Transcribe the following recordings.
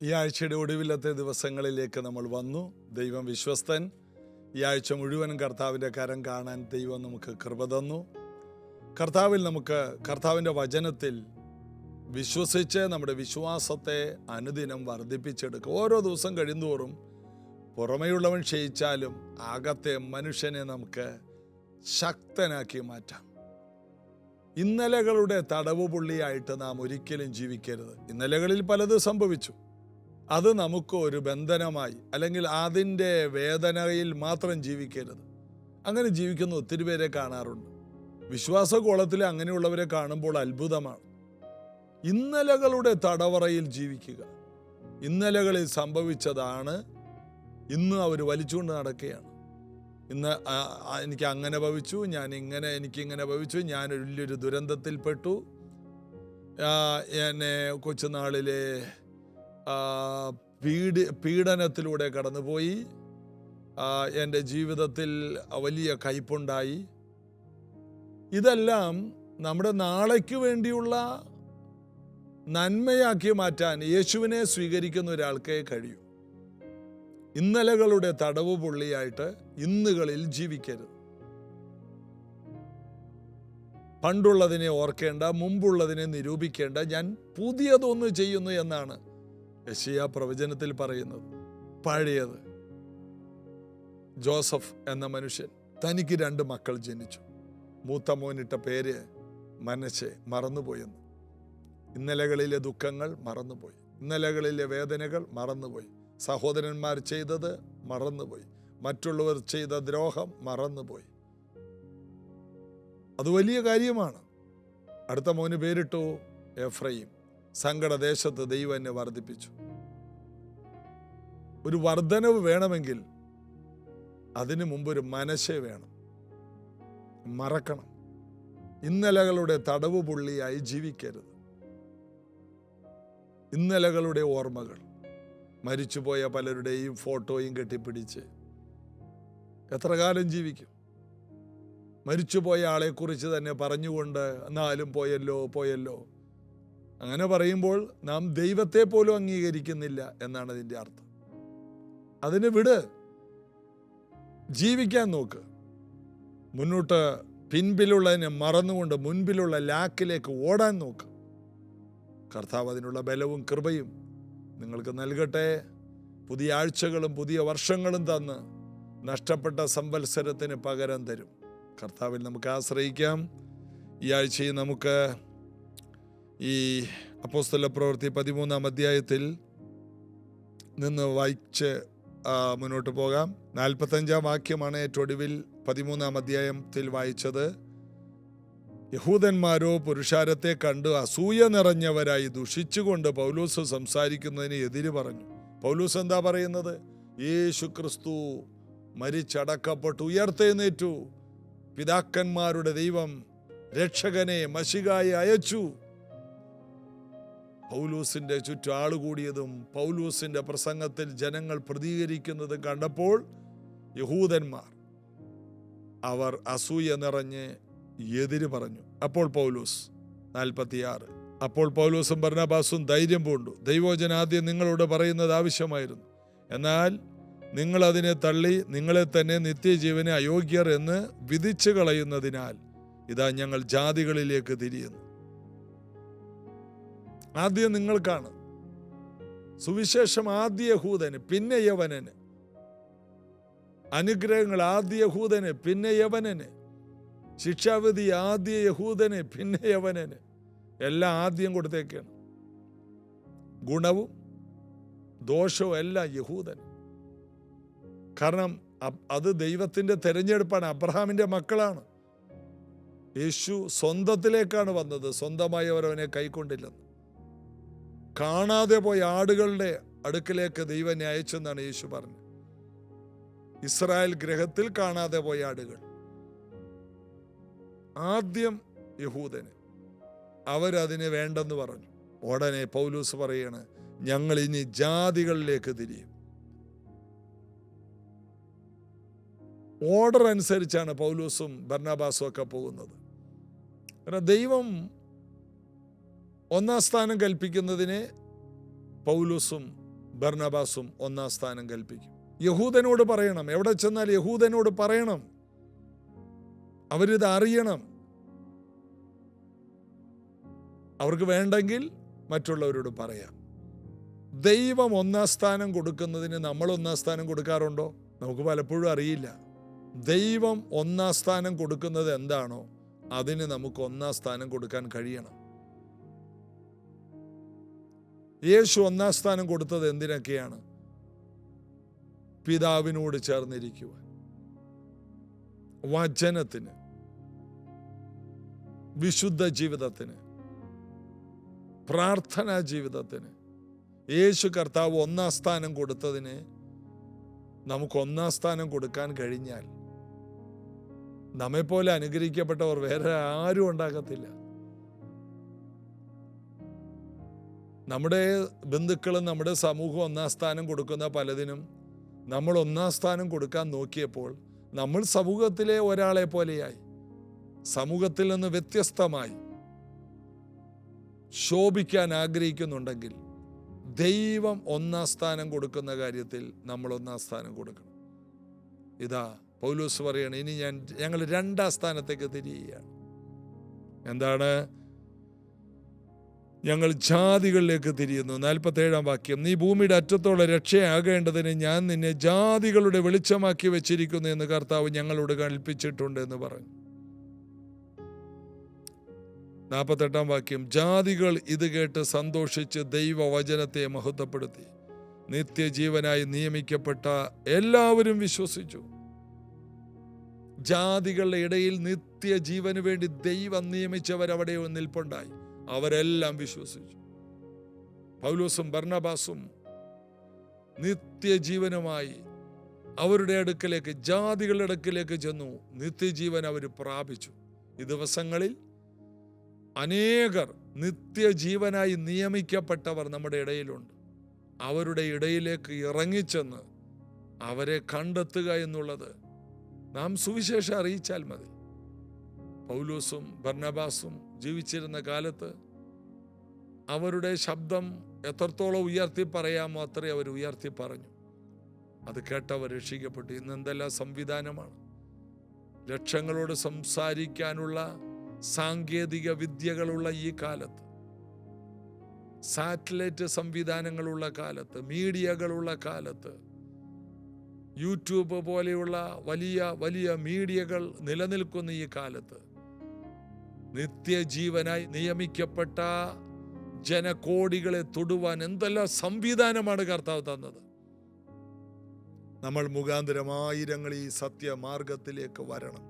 ഈ ആഴ്ചയുടെ ഒടുവിലത്തെ ദിവസങ്ങളിലേക്ക് നമ്മൾ വന്നു. ദൈവം വിശ്വസ്തൻ. ഈ ആഴ്ച മുഴുവനും കർത്താവിൻ്റെ കരം കാണാൻ ദൈവം നമുക്ക് കൃപ തന്നു. കർത്താവിൻ്റെ വചനത്തിൽ വിശ്വസിച്ച് നമ്മുടെ വിശ്വാസത്തെ അനുദിനം വർദ്ധിപ്പിച്ചെടുക്കുക. ഓരോ ദിവസം കഴിയുന്തോറും പുറമെയുള്ളവൻ ക്ഷയിച്ചാലും അകത്തെ മനുഷ്യനെ നമുക്ക് ശക്തനാക്കി മാറ്റാം. ഇന്നലകളുടെ തടവുപുള്ളിയായിട്ട് നാം ഒരിക്കലും ജീവിക്കരുത്. ഇന്നലകളിൽ പലതും സംഭവിച്ചു. അത് നമുക്ക് ഒരു ബന്ധനമായി, അല്ലെങ്കിൽ അതിൻ്റെ വേദനയിൽ മാത്രം ജീവിക്കരുത്. അങ്ങനെ ജീവിക്കുന്ന ഒത്തിരി പേരെ കാണാറുണ്ട്. വിശ്വാസകോളത്തിൽ അങ്ങനെയുള്ളവരെ കാണുമ്പോൾ അത്ഭുതമാണ്. ഇന്നലകളുടെ തടവറയിൽ ജീവിക്കുക. ഇന്നലകളിൽ സംഭവിച്ചതാണ് ഇന്ന് അവർ വലിച്ചുകൊണ്ട് നടക്കുകയാണ്. ഇന്ന് എനിക്ക് അങ്ങനെ ഭവിച്ചു, എനിക്കിങ്ങനെ ഭവിച്ചു, ഞാൻ വലിയൊരു ദുരന്തത്തിൽപ്പെട്ടു, എന്നെ കൊച്ചുനാളിലെ പീഡനത്തിലൂടെ കടന്നുപോയി, എൻ്റെ ജീവിതത്തിൽ വലിയ കയ്പുണ്ടായി. ഇതെല്ലാം നമ്മുടെ നാളേക്ക് വേണ്ടിയുള്ള നന്മയാക്കി മാറ്റാൻ യേശുവിനെ സ്വീകരിക്കുന്ന ഒരാൾക്കേ കഴിയൂ. ഇന്നലകളുടെ തടവ് പുള്ളിയായിട്ട് ഇന്നുകളിൽ ജീവിക്കരുത്. പണ്ടുള്ളതിനെ ഓർക്കേണ്ട, മുമ്പുള്ളതിനെ നിരൂപിക്കേണ്ട, ഞാൻ പുതിയതൊന്ന് ചെയ്യുന്നു എന്നാണ് യെശയ്യാ പ്രവചനത്തിൽ പറയുന്നത്. പഴയത്. ജോസഫ് എന്ന മനുഷ്യൻ, തനിക്ക് 2 മക്കൾ ജനിച്ചു. മൂത്ത മോനിട്ട പേര് മനശ്ശെ. മറന്നുപോയെന്ന്. ഇന്നലകളിലെ ദുഃഖങ്ങൾ മറന്നുപോയി, ഇന്നലകളിലെ വേദനകൾ മറന്നുപോയി, സഹോദരന്മാർ ചെയ്തത് മറന്നുപോയി, മറ്റുള്ളവർ ചെയ്ത ദ്രോഹം മറന്നുപോയി. അത് വലിയ കാര്യമാണ്. അടുത്ത മോന് പേരിട്ടു എഫ്രയീം. സങ്കടദേശത്ത് ദൈവം എന്നെ വർദ്ധിപ്പിച്ചു. ഒരു വർധനവ് വേണമെങ്കിൽ അതിനു മുമ്പ് ഒരു മനശ്ശെ വേണം. മറക്കണം. ഇന്നലകളുടെ തടവ് പുള്ളിയായി ജീവിക്കരുത്. ഇന്നലകളുടെ ഓർമ്മകൾ, മരിച്ചുപോയ പലരുടെയും ഫോട്ടോയും കെട്ടിപ്പിടിച്ച് എത്ര കാലം ജീവിക്കും? മരിച്ചുപോയ ആളെക്കുറിച്ച് തന്നെ പറഞ്ഞുകൊണ്ട് എന്നാലും പോയല്ലോ. അങ്ങനെ പറയുമ്പോൾ നാം ദൈവത്തെ പോലും അംഗീകരിക്കുന്നില്ല എന്നാണ് അതിൻ്റെ അർത്ഥം. അതിന് വിട്, ജീവിക്കാൻ നോക്ക്. മുന്നോട്ട് പിൻപിലുള്ളതിനെ മറന്നുകൊണ്ട് മുൻപിലുള്ള ലാക്കിലേക്ക് ഓടാൻ നോക്ക്. കർത്താവ് അതിനുള്ള ബലവും കൃപയും നിങ്ങൾക്ക് നൽകട്ടെ. പുതിയ ആഴ്ചകളും പുതിയ വർഷങ്ങളും തന്ന് നഷ്ടപ്പെട്ട സംവത്സരത്തിന് പകരം തരും. കർത്താവിൽ നമുക്ക് ആശ്രയിക്കാം. ഈ ആഴ്ചയിൽ നമുക്ക് ഈ അപ്പോസ്തലപ്രവൃത്തി 13-ാം അധ്യായത്തിൽ നിന്ന് വായിച്ച് മുന്നോട്ട് പോകാം. 45-ാം വാക്യമാണ് ഏറ്റവും ഒടുവിൽ 13-ാം അധ്യായത്തിൽ വായിച്ചത്. യഹൂദന്മാരോ പുരുഷാരത്തെ കണ്ട് അസൂയ നിറഞ്ഞവരായി ദുഷിച്ചുകൊണ്ട് പൗലോസ് സംസാരിക്കുന്നതിന് എതിര് പറഞ്ഞു. പൗലോസ് എന്താ പറയുന്നത്? യേശു ക്രിസ്തു മരിച്ചടക്കപ്പെട്ടു, ഉയർത്തെഴുന്നേറ്റു. പിതാക്കന്മാരുടെ ദൈവം രക്ഷകനെ മശിഹായെ അയച്ചു. പൗലോസിന്റെ ചുറ്റും ആളുകൂടിയതും പൗലോസിന്റെ പ്രസംഗത്തിൽ ജനങ്ങൾ പ്രതികരിക്കുന്നതും കണ്ടപ്പോൾ യഹൂദന്മാർ അവർ അസൂയ നിറഞ്ഞ് എതിര് പറഞ്ഞു. അപ്പോൾ പൗലോസ് 46 അപ്പോൾ പൗലോസും ബർന്നബാസും ധൈര്യം പൂണ്ടു. ദൈവവചനം ആദ്യം നിങ്ങളോട് പറയുന്നത് ആവശ്യമായിരുന്നു, എന്നാൽ നിങ്ങൾ അതിനെ തള്ളി നിങ്ങളെ തന്നെ നിത്യജീവന് അയോഗ്യർ എന്ന് വിധിച്ചു കളയുന്നതിനാൽ ഇതാ ഞങ്ങൾ ജാതികളിലേക്ക് തിരിയുന്നു. ആദ്യം നിങ്ങൾക്കാണ് സുവിശേഷം, ആദ്യ യഹൂദന് പിന്നെ യവനന്. അനുഗ്രഹങ്ങൾ ആദ്യ യഹൂദന് പിന്നെ യവനന്. ശിക്ഷാവിധി ആദ്യ യഹൂദന് പിന്നെ യവനന്. എല്ലാം ആദ്യം കൊടുത്തേക്കാണ്. ഗുണവും ദോഷവും എല്ലാം യഹൂദന്. കാരണം അത് ദൈവത്തിൻ്റെ തെരഞ്ഞെടുപ്പാണ്. അബ്രഹാമിൻ്റെ മക്കളാണ്. യേശു സ്വന്തത്തിലേക്കാണ് വന്നത്, സ്വന്തമായി അവരവനെ കൈക്കൊണ്ടില്ലെന്ന്. കാണാതെ പോയ ആടുകളുടെ അടുക്കിലേക്ക് ദൈവം എന്നെ അയച്ചെന്നാണ് യേശു പറഞ്ഞത്. ഇസ്രായേൽ ഗ്രഹത്തിൽ കാണാതെ പോയ ആടുകൾ. ആദ്യം യഹൂദന്, അവരതിനെ വേണ്ടെന്ന് പറഞ്ഞു. ഉടനെ പൗലോസ് പറയാണ്, ഞങ്ങൾ ഇനി ജാതികളിലേക്ക് തിരിയും. ഓർഡർ അനുസരിച്ചാണ് പൗലോസും ബർന്നബാസും ഒക്കെ പോകുന്നത്. ദൈവം ഒന്നാം സ്ഥാനം കൽപ്പിക്കുന്നതിനെ പൗലോസും ബർന്നബാസും ഒന്നാം സ്ഥാനം കൽപ്പിക്കും. യഹൂദനോട് പറയണം, എവിടെ ചെന്നാൽ യഹൂദനോട് പറയണം, അവരിത് അറിയണം. അവർക്ക് വേണ്ടെങ്കിൽ മറ്റുള്ളവരോട് പറയാം. ദൈവം ഒന്നാം സ്ഥാനം കൊടുക്കുന്നതിന് നമ്മൾ ഒന്നാം സ്ഥാനം കൊടുക്കാറുണ്ടോ? നമുക്ക് പലപ്പോഴും അറിയില്ല. ദൈവം ഒന്നാം സ്ഥാനം കൊടുക്കുന്നത് എന്താണോ അതിന് നമുക്ക് ഒന്നാം സ്ഥാനം കൊടുക്കാൻ കഴിയണം. യേശു ഒന്നാം സ്ഥാനം കൊടുത്തത് എന്തിനൊക്കെയാണ്? പിതാവിനോട് ചേർന്നിരിക്കുവാൻ, വചനത്തിന്, വിശുദ്ധ ജീവിതത്തിന്, പ്രാർത്ഥനാ ജീവിതത്തിന്. യേശു കർത്താവ് ഒന്നാം സ്ഥാനം കൊടുത്തതിന് നമുക്ക് ഒന്നാം സ്ഥാനം കൊടുക്കാൻ കഴിഞ്ഞാൽ നമ്മെപ്പോലെ അനുഗ്രഹിക്കപ്പെട്ടവർ വേറെ ആരും ഉണ്ടാകത്തില്ല. നമ്മുടെ ബന്ധുക്കളും നമ്മുടെ സമൂഹം ഒന്നാം സ്ഥാനം കൊടുക്കുന്ന പലതിനും നമ്മൾ ഒന്നാം സ്ഥാനം കൊടുക്കാൻ നോക്കിയപ്പോൾ നമ്മൾ സമൂഹത്തിലെ ഒരാളെ പോലെയായി, സമൂഹത്തിൽ നിന്ന് വ്യത്യസ്തമായി ശോഭിക്കാൻ ആഗ്രഹിക്കുന്നുണ്ടെങ്കിൽ ദൈവം ഒന്നാം സ്ഥാനം കൊടുക്കുന്ന കാര്യത്തിൽ നമ്മൾ ഒന്നാം സ്ഥാനം കൊടുക്കണം. ഇതാ പൗലോസ് പറയാണ്, ഇനി ഞങ്ങൾ രണ്ടാം സ്ഥാനത്തേക്ക് തിരിയുകയാണ്. എന്താണ്? ഞങ്ങൾ ജാതികളിലേക്ക് തിരിയുന്നു. 47-ാം വാക്യം, നീ ഭൂമിയുടെ അറ്റത്തോളം രക്ഷയാകേണ്ടതിന് ഞാൻ നിന്നെ ജാതികളുടെ വെളിച്ചമാക്കി വെച്ചിരിക്കുന്നു എന്ന് കർത്താവ് ഞങ്ങളോട് കൽപ്പിച്ചിട്ടുണ്ട് എന്ന് പറഞ്ഞു. 48-ാം വാക്യം, ജാതികൾ ഇത് കേട്ട് സന്തോഷിച്ച് ദൈവവചനത്തെ മഹത്വപ്പെടുത്തി. നിത്യജീവനായി നിയമിക്കപ്പെട്ട എല്ലാവരും വിശ്വസിച്ചു. ജാതികളുടെ ഇടയിൽ നിത്യജീവന് വേണ്ടി ദൈവം നിയമിച്ചവരവിടെ നിൽപ്പുണ്ടായി. അവരെല്ലാം വിശ്വസിച്ചു. പൗലോസും ബർന്നബാസും നിത്യജീവനുമായി അവരുടെ അടുക്കലേക്ക്, ജാതികളുടെ അടുക്കലേക്ക് ചെന്നു. നിത്യജീവൻ അവർ പ്രാപിച്ചു. ഈ ദിവസങ്ങളിൽ അനേകർ നിത്യജീവനായി നിയമിക്കപ്പെട്ടവർ നമ്മുടെ ഇടയിലുണ്ട്. അവരുടെ ഇടയിലേക്ക് ഇറങ്ങിച്ചെന്ന് അവരെ കണ്ടെത്തുക എന്നുള്ളത് നാം സുവിശേഷം അറിയിച്ചാൽ മതി. പൗലോസും ബർന്നബാസും ജീവിച്ചിരുന്ന കാലത്ത് അവരുടെ ശബ്ദം എത്രത്തോളം ഉയർത്തി പറയാമോ അത്രയും അവർ ഉയർത്തി പറഞ്ഞു. അത് കേട്ടവർ രക്ഷിക്കപ്പെട്ടു. ഇന്ന് എന്തെല്ലാം സംവിധാനമാണ്! ലക്ഷങ്ങളോട് സംസാരിക്കാനുള്ള സാങ്കേതിക വിദ്യകളുള്ള ഈ കാലത്ത്, സാറ്റലൈറ്റ് സംവിധാനങ്ങളുള്ള കാലത്ത്, മീഡിയകളുള്ള കാലത്ത്, യൂട്യൂബ് പോലെയുള്ള വലിയ വലിയ മീഡിയകൾ നിലനിൽക്കുന്ന ഈ കാലത്ത് നിത്യജീവനായി നിയമിക്കപ്പെട്ട ജനകോടികളെ തൊടുവാൻ എന്തെല്ലാം സംവിധാനമാണ് കർത്താവ് തന്നത്. നമ്മൾ മുഖാന്തരം ആയിരങ്ങൾ ഈ സത്യമാർഗത്തിലേക്ക് വരണം.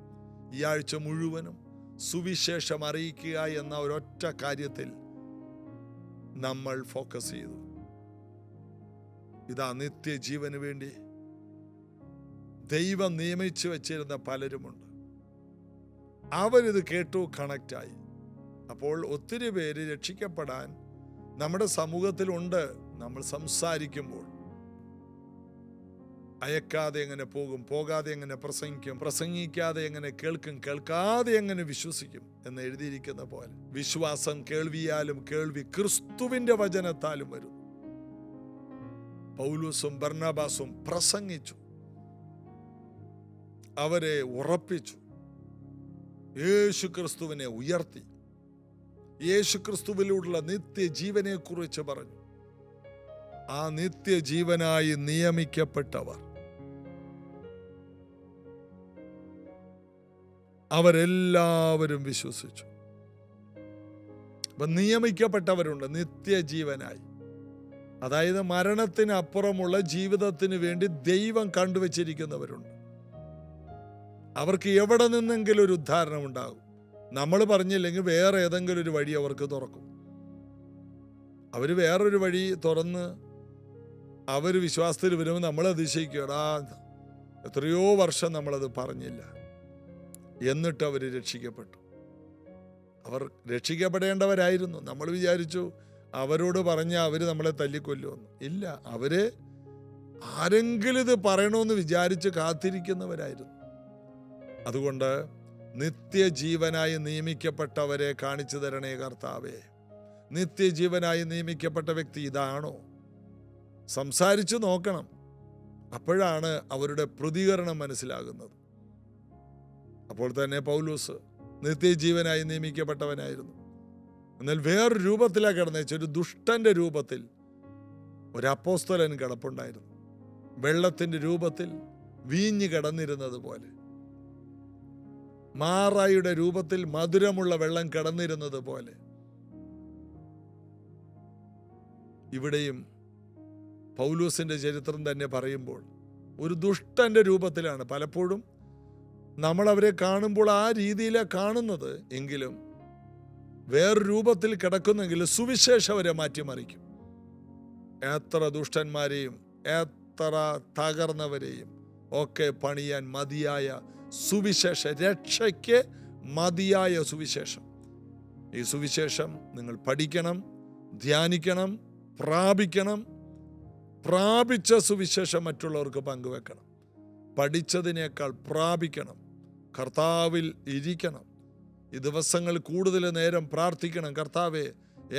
ഈ ആഴ്ച മുഴുവനും സുവിശേഷം അറിയിക്കുക എന്ന ഒരൊറ്റ കാര്യത്തിൽ നമ്മൾ ഫോക്കസ് ചെയ്തു. ഇതാ നിത്യജീവന് വേണ്ടി ദൈവം നിയമിച്ചു വച്ചിരുന്ന പലരുമുണ്ട്. അവരിത് കേട്ടു, കണക്റ്റായി. അപ്പോൾ ഒത്തിരി പേര് രക്ഷിക്കപ്പെടാൻ നമ്മുടെ സമൂഹത്തിലുണ്ട്. നമ്മൾ സംസാരിക്കുമ്പോൾ അയക്കാതെ എങ്ങനെ പോകും, പോകാതെ എങ്ങനെ പ്രസംഗിക്കും, പ്രസംഗിക്കാതെ എങ്ങനെ കേൾക്കും, കേൾക്കാതെ എങ്ങനെ വിശ്വസിക്കും എന്ന് എഴുതിയിരിക്കുന്ന പോലെ വിശ്വാസം കേൾവിയാലും, കേൾവി ക്രിസ്തുവിന്റെ വചനത്താലും വരും. പൗലോസും ബർന്നബാസും പ്രസംഗിച്ചു, അവരെ ഉറപ്പിച്ചു, യേശു ക്രിസ്തുവിനെ ഉയർത്തി, യേശു ക്രിസ്തുവിലുള്ള നിത്യജീവനെ കുറിച്ച് പറഞ്ഞു. ആ നിത്യജീവനായി നിയമിക്കപ്പെട്ടവർ അവരെല്ലാവരും വിശ്വസിച്ചു. അപ്പൊ നിയമിക്കപ്പെട്ടവരുണ്ട് നിത്യജീവനായി. അതായത് മരണത്തിന് അപ്പുറമുള്ള ജീവിതത്തിന് വേണ്ടി ദൈവം കണ്ടുവച്ചിരിക്കുന്നവരുണ്ട്. അവർക്ക് എവിടെ നിന്നെങ്കിലും ഒരു ഉദ്ധാരണം ഉണ്ടാകും. നമ്മൾ പറഞ്ഞില്ലെങ്കിൽ വേറെ ഏതെങ്കിലും ഒരു വഴി അവർക്ക് തുറക്കും. അവർ വേറൊരു വഴി തുറന്ന് അവർ വിശ്വാസത്തിൽ വരുമ്പോൾ നമ്മൾ അതിശയിക്കടാ, എത്രയോ വർഷം നമ്മളത് പറഞ്ഞില്ല, എന്നിട്ട് അവർ രക്ഷിക്കപ്പെട്ടു. അവർ രക്ഷിക്കപ്പെടേണ്ടവരായിരുന്നു. നമ്മൾ വിചാരിച്ചു അവരോട് പറഞ്ഞാൽ അവർ നമ്മളെ തല്ലിക്കൊല്ലുമെന്ന്. ഇല്ല, അവര് ആരെങ്കിലും ഇത് പറയണമെന്ന് വിചാരിച്ച് കാത്തിരിക്കുന്നവരായിരുന്നു. അതുകൊണ്ട് നിത്യജീവനായി നിയമിക്കപ്പെട്ടവരെ കാണിച്ചു തരണേ കർത്താവേ. നിത്യജീവനായി നിയമിക്കപ്പെട്ട വ്യക്തി ഇതാണോ? സംസാരിച്ചു നോക്കണം. അപ്പോഴാണ് അവരുടെ പ്രതികരണം മനസ്സിലാകുന്നത്. അപ്പോൾ തന്നെ പൗലോസ് നിത്യജീവനായി നിയമിക്കപ്പെട്ടവനായിരുന്നു. എന്നാൽ വേറൊരു രൂപത്തിലാണ് കിടന്നേച്ച, ഒരു ദുഷ്ടന്റെ രൂപത്തിൽ ഒരു അപ്പോസ്തലൻ കിടപ്പുണ്ടായിരുന്നു. വെള്ളത്തിന്റെ രൂപത്തിൽ വീഞ്ഞ് കിടന്നിരുന്നത് പോലെ, മാറായുടെ രൂപത്തിൽ മധുരമുള്ള വെള്ളം കിടന്നിരുന്നത് പോലെ ഇവിടെയും പൗലോസിന്റെ ചരിത്രം തന്നെ പറയുമ്പോൾ ഒരു ദുഷ്ടന്റെ രൂപത്തിലാണ്. പലപ്പോഴും നമ്മൾ അവരെ കാണുമ്പോൾ ആ രീതിയിലാണ് കാണുന്നത്. എങ്കിലും വേറൊരു രൂപത്തിൽ കിടക്കുന്നെങ്കിൽ സുവിശേഷം അവരെ മാറ്റിമറിക്കും. എത്ര ദുഷ്ടന്മാരെയും എത്ര തകർന്നവരെയും ഒക്കെ പണിയാൻ മതിയായ സുവിശേഷം, രക്ഷയ്ക്ക് മതിയായ സുവിശേഷം. ഈ സുവിശേഷം നിങ്ങൾ പഠിക്കണം, ധ്യാനിക്കണം, പ്രാപിക്കണം. പ്രാപിച്ച സുവിശേഷം മറ്റുള്ളവർക്ക് പങ്കുവെക്കണം. പഠിച്ചതിനേക്കാൾ പ്രാപിക്കണം. കർത്താവിൽ ഇരിക്കണം. ഈ ദിവസങ്ങൾ കൂടുതൽ നേരം പ്രാർത്ഥിക്കണം. കർത്താവേ,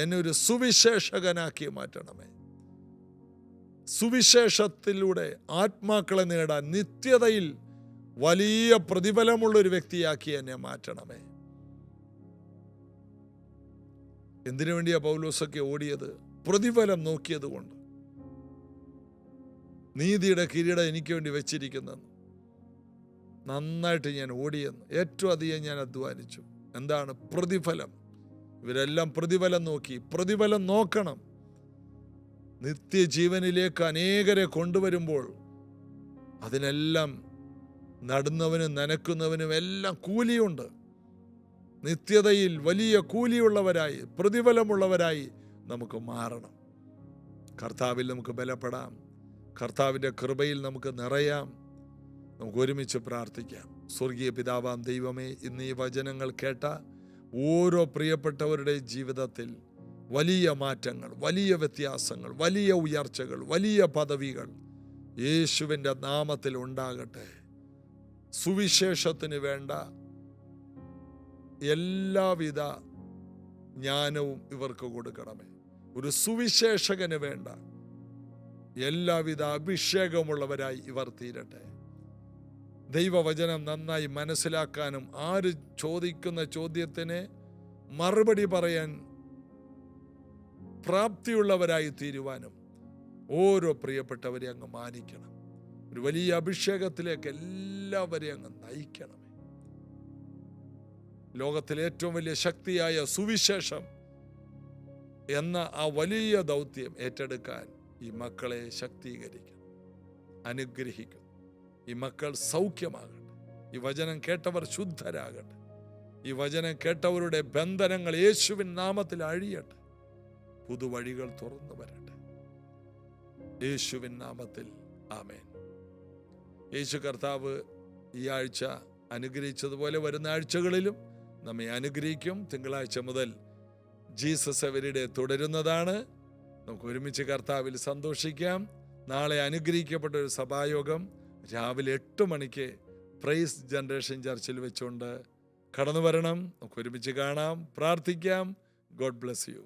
എന്നെ ഒരു സുവിശേഷകനാക്കി മാറ്റണമേ. സുവിശേഷത്തിലൂടെ ആത്മാക്കളെ നേടാൻ നിത്യതയിൽ വലിയ പ്രതിഫലമുള്ളൊരു വ്യക്തിയാക്കി എന്നെ മാറ്റണമേ. എന്തിനു വേണ്ടിയാ പൗലോസൊക്കെ ഓടിയത്? പ്രതിഫലം നോക്കിയത് കൊണ്ട്. നീതിയുടെ കിരീടം എനിക്ക് വേണ്ടി വെച്ചിരിക്കുന്നെന്ന്. നന്നായിട്ട് ഞാൻ ഓടിയെന്ന്, ഏറ്റവും അധികം ഞാൻ അധ്വാനിച്ചു. എന്താണ് പ്രതിഫലം? ഇവരെല്ലാം പ്രതിഫലം നോക്കി. പ്രതിഫലം നോക്കണം. നിത്യജീവനിലേക്ക് അനേകരെ കൊണ്ടുവരുമ്പോൾ അതിനെല്ലാം നടുന്നവനും നനക്കുന്നവനും എല്ലാം കൂലിയുണ്ട്. നിത്യതയിൽ വലിയ കൂലിയുള്ളവരായി, പ്രതിഫലമുള്ളവരായി നമുക്ക് മാറണം. കർത്താവിൽ നമുക്ക് ബലപ്പെടാം. കർത്താവിൻ്റെ കൃപയിൽ നമുക്ക് നിറയാം. നമുക്ക് ഒരുമിച്ച് പ്രാർത്ഥിക്കാം. സ്വർഗീയ പിതാവാം ദൈവമേ, ഇന്ന് ഈ വചനങ്ങൾ കേട്ട ഓരോ പ്രിയപ്പെട്ടവരുടെ ജീവിതത്തിൽ വലിയ മാറ്റങ്ങൾ, വലിയ വ്യത്യാസങ്ങൾ, വലിയ ഉയർച്ചകൾ, വലിയ പദവികൾ യേശുവിൻ്റെ നാമത്തിൽ ഉണ്ടാകട്ടെ. സുവിശേഷത്തിന് വേണ്ട എല്ലാവിധ ജ്ഞാനവും ഇവർക്ക് കൊടുക്കണമേ. ഒരു സുവിശേഷകന് വേണ്ട എല്ലാവിധ അഭിഷേകമുള്ളവരായി ഇവർ തീരട്ടെ. ദൈവവചനം നന്നായി മനസ്സിലാക്കാനും ആര് ചോദിക്കുന്ന ചോദ്യത്തിന് മറുപടി പറയാൻ പ്രാപ്തിയുള്ളവരായി തീരുവാനും ഓരോ പ്രിയപ്പെട്ടവരെ അങ്ങ് മാനിക്കണം. ഒരു വലിയ അഭിഷേകത്തിലേക്ക് എല്ലാവരെയും അങ്ങ് നയിക്കണമേ. ലോകത്തിലെ ഏറ്റവും വലിയ ശക്തിയായ സുവിശേഷം എന്ന ആ വലിയ ദൗത്യം ഏറ്റെടുക്കാൻ ഈ മക്കളെ ശക്തീകരിക്കണം, അനുഗ്രഹിക്കണം. ഈ മക്കൾ സൗഖ്യമാകട്ടെ. ഈ വചനം കേട്ടവർ ശുദ്ധരാകട്ടെ. ഈ വചനം കേട്ടവരുടെ ബന്ധനങ്ങൾ യേശുവിൻ നാമത്തിൽ അഴിയട്ടെ. പുതുവഴികൾ തുറന്നു വരട്ടെ. യേശുവിൻ നാമത്തിൽ ആമേൻ. യേശു കർത്താവ് ഈ ആഴ്ച അനുഗ്രഹിച്ചതുപോലെ വരുന്ന ആഴ്ചകളിലും നമ്മെ അനുഗ്രഹിക്കും. തിങ്കളാഴ്ച മുതൽ ജീസസ് എവരിഡേ തുടരുന്നതാണ്. നമുക്ക് ഒരുമിച്ച് കർത്താവിൽ സന്തോഷിക്കാം. നാളെ അനുഗ്രഹിക്കപ്പെട്ട ഒരു സഭായോഗം രാവിലെ 8 മണിക്ക് പ്രൈസ് ജനറേഷൻ ചർച്ചിൽ വെച്ചുകൊണ്ട് കടന്നു വരണം. നമുക്ക് ഒരുമിച്ച് കാണാം, പ്രാർത്ഥിക്കാം. God bless you.